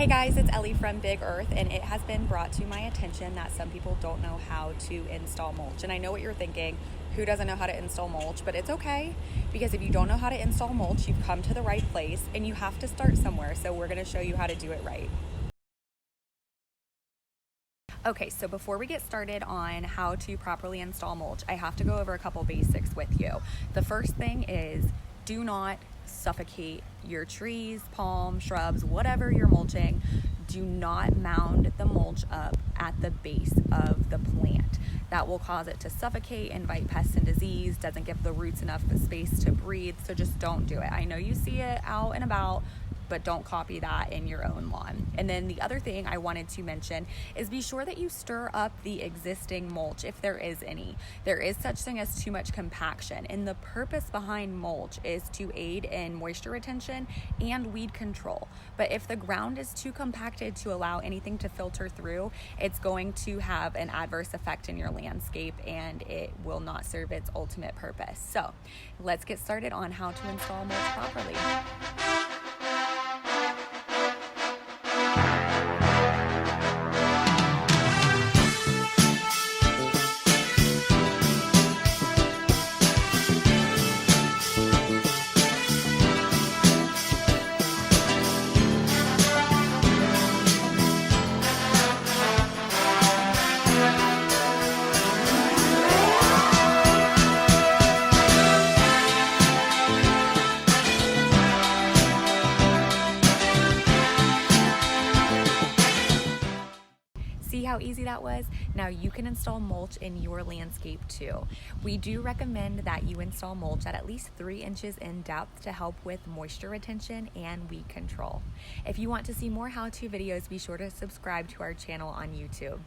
Hey guys, it's Ellie from Big Earth, and it has been brought to my attention that some people don't know how to install mulch. And I know what you're thinking, who doesn't know how to install mulch? But it's okay, because if you don't know how to install mulch, you've come to the right place, and you have to start somewhere. So we're gonna show you how to do it right. Okay, so before we get started on how to properly install mulch, I have to go over a couple basics with you. The first thing is, do not suffocate your trees, palms, shrubs, whatever you're mulching. Do not mound the mulch up at the base of the plant. That will cause it to suffocate, invite pests and disease, doesn't give the roots enough space to breathe, so just don't do it. I know you see it out and about, but don't copy that in your own lawn. And then the other thing I wanted to mention is be sure that you stir up the existing mulch if there is any. There is such thing as too much compaction, and the purpose behind mulch is to aid in moisture retention and weed control. But if the ground is too compacted to allow anything to filter through, it's going to have an adverse effect in your landscape and it will not serve its ultimate purpose. So let's get started on how to install mulch properly. See how easy that was? Now you can install mulch in your landscape too. We do recommend that you install mulch at least 3 inches in depth to help with moisture retention and weed control. If you want to see more how-to videos, be sure to subscribe to our channel on YouTube.